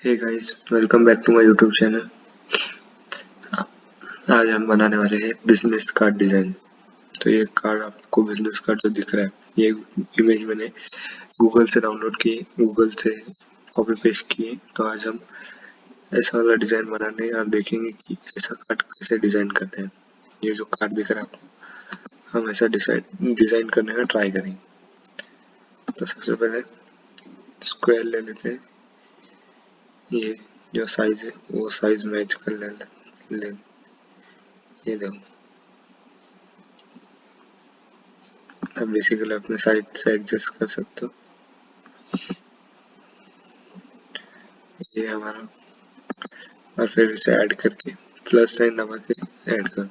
Hey guys, welcome back to my YouTube channel. आज हम बनाने वाले हैं बिजनेस कार्ड डिजाइन। तो ये कार्ड आपको बिजनेस कार्ड जो दिख रहा है, ये इमेज मैंने गूगल से डाउनलोड की, गूगल से कॉपी पेस्ट किए। तो आज हम ऐसा वाला डिजाइन बनाने और देखेंगे कि ऐसा कार्ड कैसे डिजाइन करते हैं। ये जो कार्ड दिख रहा है आपको, हम ऐसा डिजाइन करने का ट्राई करेंगे। तो सबसे पहले स्क्वायर ले लेते हैं। ये जो साइज है वो साइज मैच कर ले। ये देखो, आप बेसिकली अपने साइज से एडजस्ट कर सकते हो। ये हमारा, और फिर इसे ऐड करके प्लस साइन दबा के ऐड करो।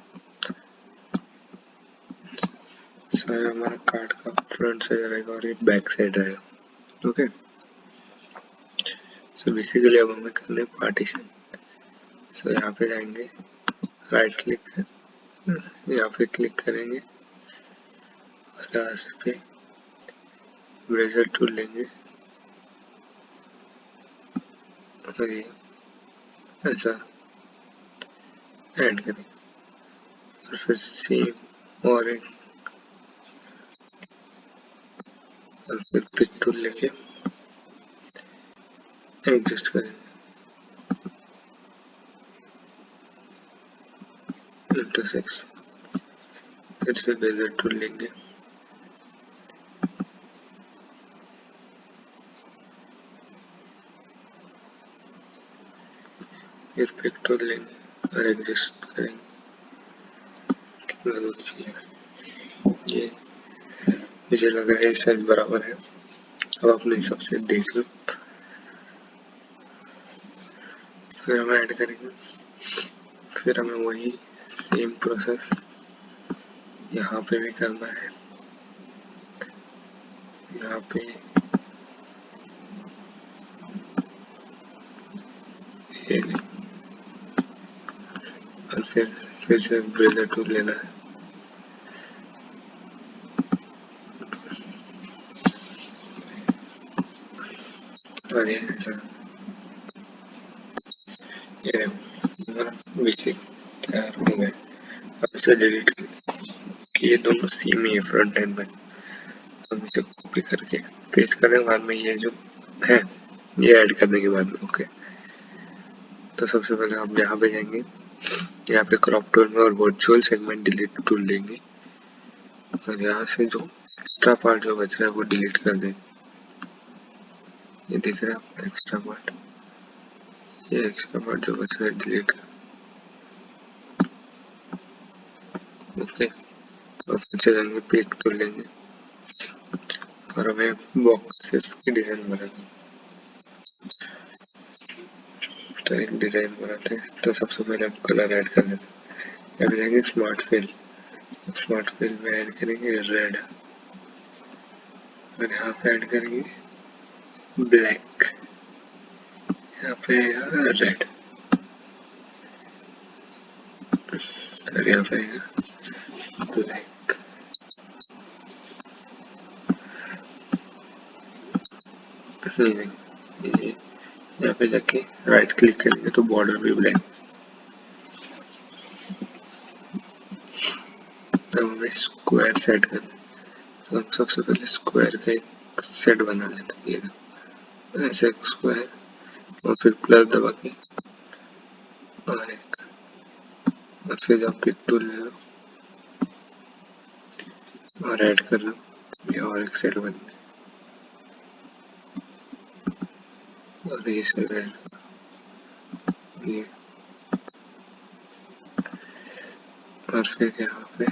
सो ये हमारा कार्ड का फ्रंट साइड रहेगा और ये बैक साइड रहेगा। ओके, सो बेसिकली अब हमें करने पार्टीशन। सो यहाँ पे जाएंगे, राइट क्लिक कर, यहाँ पे क्लिक करेंगे और यहाँ पे ब्रेजर टूल लेंगे और ये ऐसा ऐड करेंगे। और फिर सेम और एक, और फिर पिक टूल लेके एडजस्ट करेंगे। इंटरसेक्शन, फिर से ब्रेजर टूल लेंगे, फिर पिक टूल लेंगे और एडजस्ट करेंगे। कितना दूर चाहिए, ये मुझे लग रहा है साइज बराबर है। अब अपने हिसाब से देख लो। फिर हम ऐड करेंगे, फिर हमें वही सेम प्रोसेस यहाँ पे भी करना है। यहाँ पे ये और फिर से ब्रेजर टूल लेना है और ये ऐसा। ये बेसिक तैयार हो गए। अब इसे डिलीट कर, ये दोनों सेम ही है फ्रंट एंड बैक। तो हम इसे कॉपी करके पेस्ट करें, बाद में ये जो है ये ऐड करने के बाद में। ओके, तो सबसे पहले हम यहाँ पे जाएंगे, यहाँ पे क्रॉप टूल में और वर्चुअल सेगमेंट डिलीट टूल लेंगे और यहाँ से जो एक्स्ट्रा पार्ट जो बच रहा है वो डिलीट कर देंगे। ये दिख रहा है आपको एक्स्ट्रा पार्ट, ये एक्स्ट्रा पार्ट जो बच रहा है डिलीट कर। ओके, तो फिर से जाएंगे, पिक टूल लेंगे और हमें बॉक्सेस की डिजाइन बनानी। तो एक डिजाइन बनाते हैं। तो सबसे पहले हम कलर ऐड कर देते हैं। अब जाएंगे स्मार्ट फिल, स्मार्ट फिल में ऐड करेंगे रेड और यहाँ पे ऐड करेंगे ब्लैक, यहाँ पे रेड और यहाँ पे ब्लैक। नहीं, यहाँ पे जाके राइट क्लिक करेंगे तो बॉर्डर भी ब्लैक। अब हमें स्क्वायर सेट करना। तो हम सबसे पहले स्क्वायर का एक सेट बना लेते हैं। ये ऐसे एक स्क्वायर और फिर प्लस दबा के और एक, और फिर जब पिक टूल ले लो और ऐड कर लो, ये और एक सेट बन गया। और ये सेट ऐड, ये और फिर यहाँ पे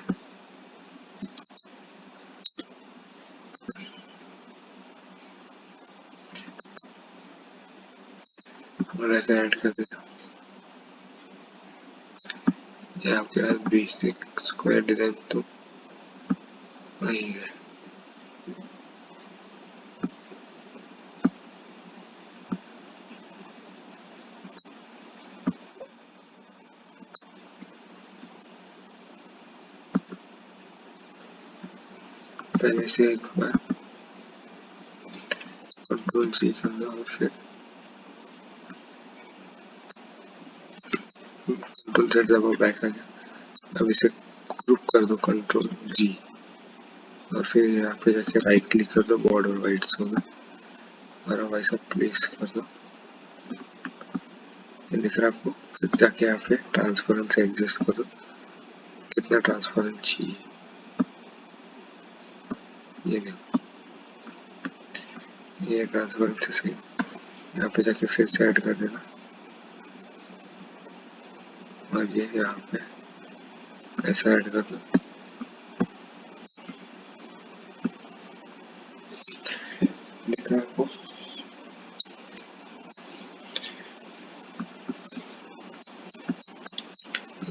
और ऐसे ऐड कर देता। ये आपके पास बेसिक स्क्वायर डिजाइन तो वही है। पहले से एक बार कंट्रोल C करना और फिर कंट्रोल Z दबाओ, बैक आ गया। अब इसे ग्रुप कर दो कंट्रोल G, और फिर यहाँ पे जाके राइट क्लिक कर दो, बॉर्डर वाइट्स होगा और वैसा प्लेस कर दो, ये दिख रहा है आपको। फिर जाके यहाँ पे ट्रांसपेरेंसी एडजस्ट करो, कितना ट्रांसपेरेंट चाहिए, ये देखो ये ट्रांसपेरेंसी सही। यहाँ पे जाके फिर से ऐड कर देना, और ये यहाँ पे ऐसा ऐड कर दो। दिखा आपको?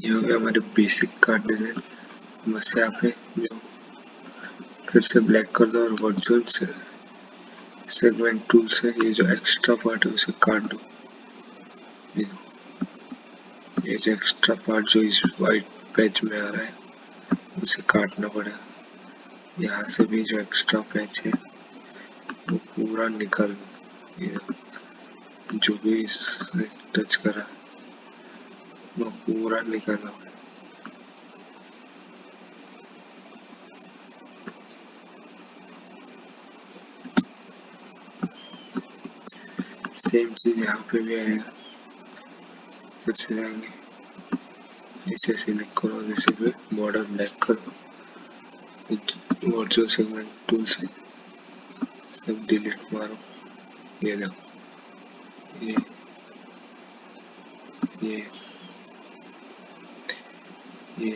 ये हो गया हमारे बेसिक कार्ड डिजाइन। बस यहाँ पे जो फिर से ब्लैक कर दो और वर्चुअल से सेगमेंट टूल से ये जो एक्स्ट्रा पार्ट है उसे काट दो। ये जो एक्स्ट्रा पार्ट जो इस वाइट पैच में आ रहा है उसे काटना पड़ेगा। यहाँ से भी जो एक्स्ट्रा पैच है वो पूरा निकाल दो। ये जो भी इससे टच करा वो पूरा निकालना पड़ेगा। सेम चीज यहाँ पे भी आएगा। फिर से जाएंगे, इसे सिलेक्ट करो और इसे भी बॉर्डर ब्लैक करो, वर्चुअल सेगमेंट टूल से सब डिलीट मारो। ये देखो ये ये ये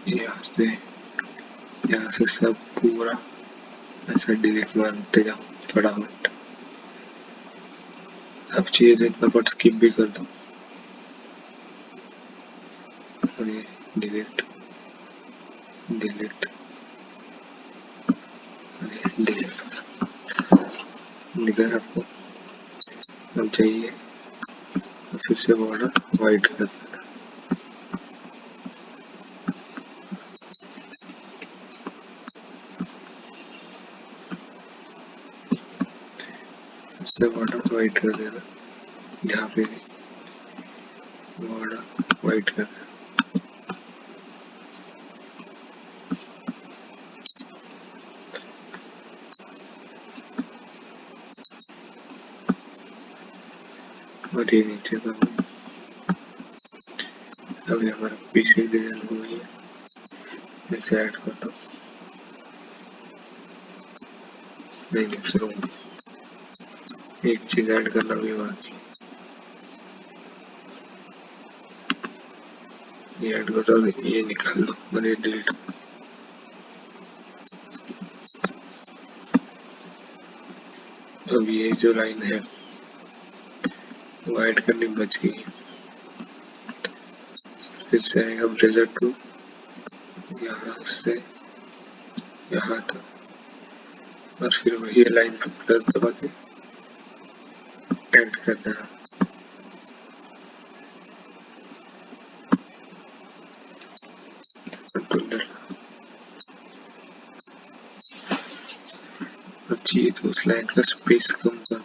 ये यहाँ से सब पूरा ऐसा डिलीट मारते जाओ फटाफट। अब चाहिए तो इतना पार्ट स्किप भी कर दो, और ये डिलीट डिलीट डिलीट दिख रहा है आपको? अब चाहिए फिर से बॉर्डर वाइट कर देना, फिर से बॉर्डर वाइट कर देना, यहाँ पे बॉर्डर वाइट कर देना। और ये नीचे कर दो। अभी हमारा पीछे डिजाइन हो गई है, इसे ऐड कर दो। नहीं नहीं सुनो, एक चीज ऐड करना भी बाकी, ये ऐड कर दो, ये निकाल दो और ये डिलीट। अब ये जो लाइन है वो ऐड करनी बच गई है। फिर से आएगा ब्रेजर टू, यहाँ से यहाँ तक, और फिर वही लाइन पे प्लस दबा के ऐड कर देना। कंट्रोल देना, और चाहिए तो उस लाइन का स्पेस कम कर दो,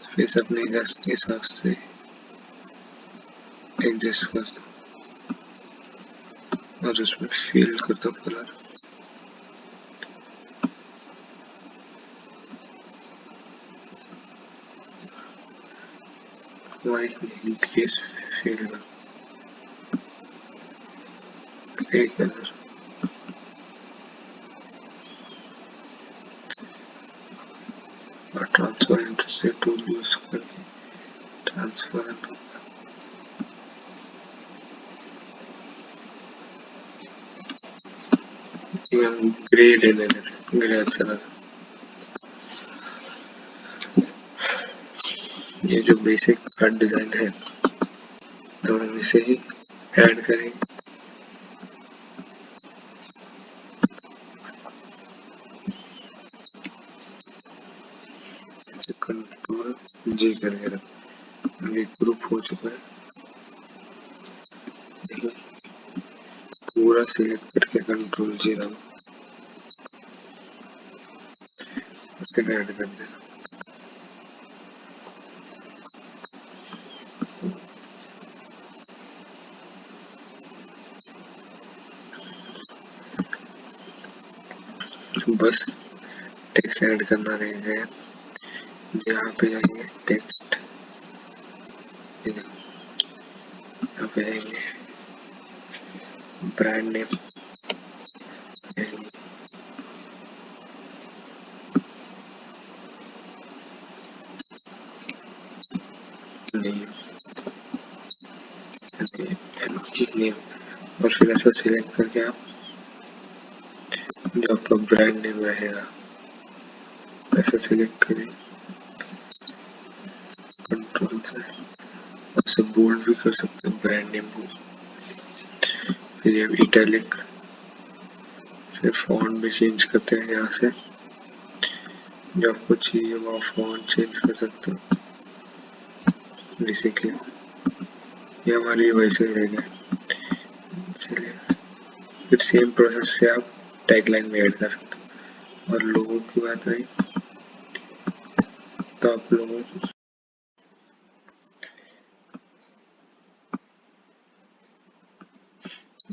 स्पेस अपने हिसाब से एडजस्ट कर दो, और उसमें फिल कर दो कलर। वाइट में इंक्रीज फिल ग्रे कलर, और ट्रांसपेरेंट से टूल यूज करके ट्रांसपेरेंट ग्रे ले लेने, ग्रे अच्छा लगा। ये जो बेसिक कार्ड डिजाइन है तो हम इसे ही ऐड करेंगे। इसे कंट्रोल जी करके रख, ये ग्रुप हो चुका है। पूरा सिलेक्ट करके कंट्रोल जी दबाओ, उसे ऐड कर देना। बस टेक्स्ट ऐड करना रह गया। यहाँ पे जाएंगे टेक्स्ट, यहाँ पे जाएंगे ब्रांड नेम, नेम, नेम, और फिर ऐसा सिलेक्ट करके आप जो आपका ब्रांड नेम रहेगा ऐसा सिलेक्ट करें, कंट्रोल से आपसे बोल्ड भी कर सकते हैं ब्रांड नेम को। फिर ये इटैलिक, फिर फॉन्ट भी चेंज करते हैं यहाँ से, जो आपको चाहिए वो फॉन्ट चेंज कर सकते हो। बेसिकली ये हमारी वैसे ही रहेगा। चलिए फिर सेम प्रोसेस से आप टैगलाइन में ऐड कर सकते हो। और लोगों की बात रही तो आप लोगों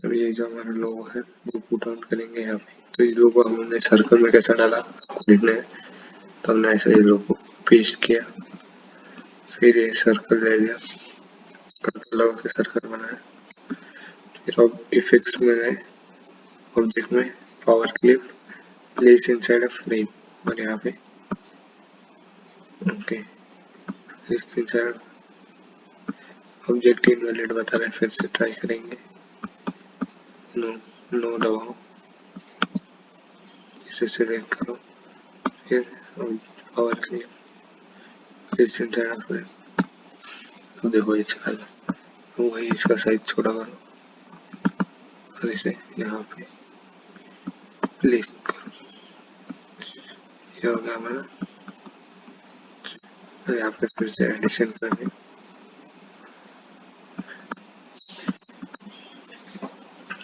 अब ये जो हमारा लोगो है वो पुट ऑन करेंगे यहाँ पे। तो इस लोगो को हमने सर्कल में कैसा डाला देखना है, तो हमने ऐसे इस लोगो को पेस्ट किया, फिर ये सर्कल ले लिया, कंट्रोल लगा के सर्कल बनाया, फिर अब इफेक्ट्स में गए, ऑब्जेक्ट में power clip, place inside a frame, और यहाँ पे ओके इस इनसाइड ऑब्जेक्ट इनवैलिड बता रहे हैं, फिर से ट्राई करेंगे। नो नो दबाओ, इसे सिलेक्ट करो, फिर power clip, place inside a frame. अब देखो ये चला गया। वही इसका साइज छोटा करो और इसे यहाँ पे प्लेस करो। ये हो गया हमारा। यहाँ पे फिर से एडिशन करके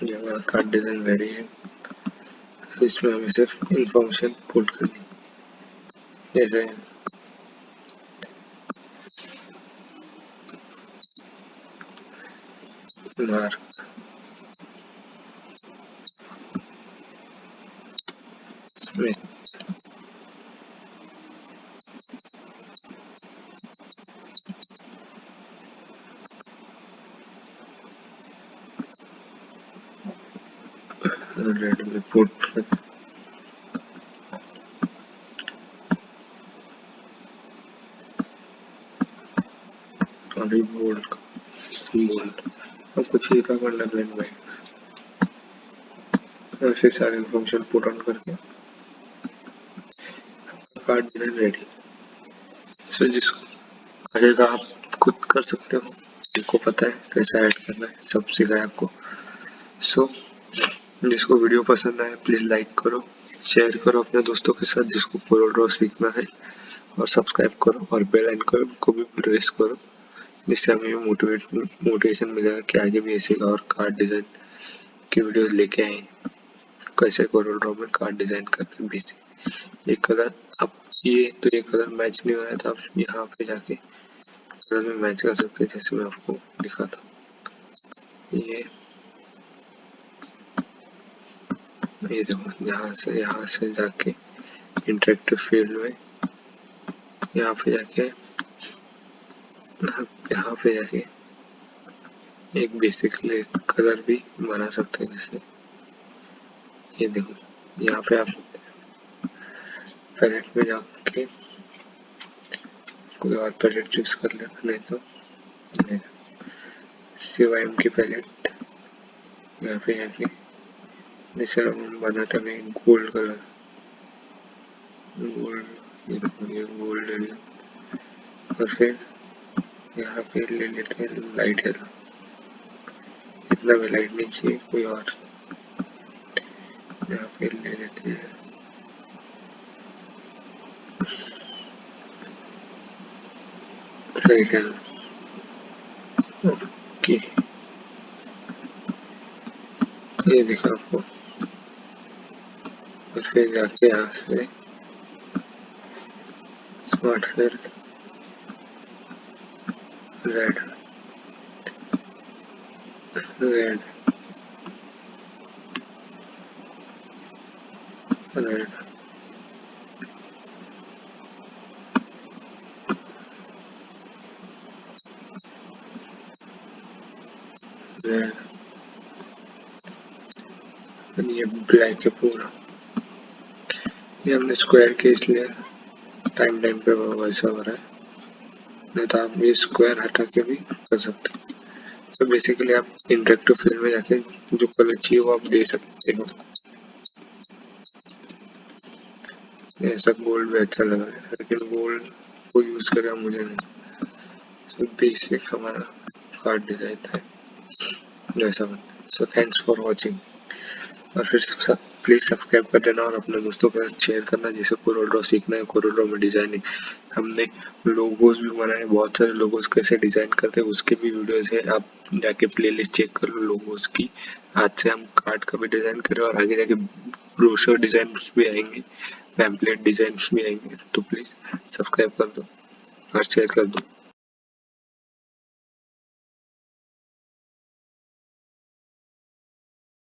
ये हमारा कार्ड डिजाइन रेडी है। इसमें हमें सिर्फ इंफॉर्मेशन पुट करनी, जैसे मार्क स्मिथ, रेड में पुट बोल्ड बोल्ड। अब कुछ ही था करना ब्लैक में, ऐसे सारे इन्फॉर्मेशन पुट ऑन करके कार्ड डिजाइन रेडी। सो जिसको आगे आप खुद कर सकते हो, जिसको पता है कैसे ऐड करना है सब सिखाया आपको। सो जिसको वीडियो पसंद आए प्लीज लाइक करो, शेयर करो अपने दोस्तों के साथ जिसको कोरल ड्रॉ सीखना है, और सब्सक्राइब करो और बेल आइकन को भी प्रेस करो, जिससे हमें मोटिवेशन मिलेगा कि आगे भी ऐसे और कार्ड डिजाइन की वीडियोस लेके आए, कैसे कोरल ड्रॉ में कार्ड डिजाइन करते हैं बेसिक। एक कलर अब ये तो ये कलर मैच नहीं हो रहा था, आप यहाँ पे जाके कलर में मैच कर सकते हैं, जैसे मैं आपको दिखाता हूँ। ये देखो यहाँ से जाके इंटरेक्टिव फील्ड में यहाँ पे जाके एक बेसिक कलर भी बना सकते हैं। जैसे ये देखो यहाँ पे आप पैलेट में जाके कोई और पैलेट चूज कर लेना, नहीं तो सिवाइम की पैलेट यहाँ पे जाके जैसे हम बनाते हैं गोल्ड कलर, गोल्ड ये देखो ये गोल्ड ले लिया, और फिर यहाँ पे ले लेते हैं लाइट येलो, इतना भी लाइट नहीं चाहिए, कोई और यहाँ पे ले लेते हैं लाइट येलो। ओके ये देखा आपको, और फिर जाके यहाँ से और फिर रेड रेड रेड रेड, ये ब्लैक है पूरा। ये हमने स्क्वायर के इसलिए टाइम टाइम पे वैसा हो रहा है, नहीं तो आप ये स्क्वायर हटा के भी कर सकते हैं। तो बेसिकली आप इंटरेक्टिव फील्ड में जाके जो कलर चाहिए वो आप दे सकते हो। ऐसा गोल्ड भी अच्छा लग रहा है, लेकिन गोल्ड को यूज करें मुझे नहीं। तो बेसिक हमारा कार्ड डिजाइन है जैसा बनता है। सो थैंक्स फॉर वॉचिंग, और फिर सब प्लीज सब्सक्राइब कर देना और अपने दोस्तों के साथ शेयर करना जिसे कोरल ड्रॉ सीखना है। कोरल ड्रॉ में डिजाइनिंग हमने लोगोस भी बनाए, बहुत सारे लोगोस कैसे डिजाइन करते हैं उसके भी वीडियोस है, आप जाके प्लेलिस्ट चेक कर लो लोगोस की। आज से हम कार्ड का भी डिजाइन करें और आगे जाके ब्रोशर डिजाइन भी आएंगे, पैम्पलेट डिजाइन भी आएंगे, तो प्लीज सब्सक्राइब कर दो और शेयर कर दो।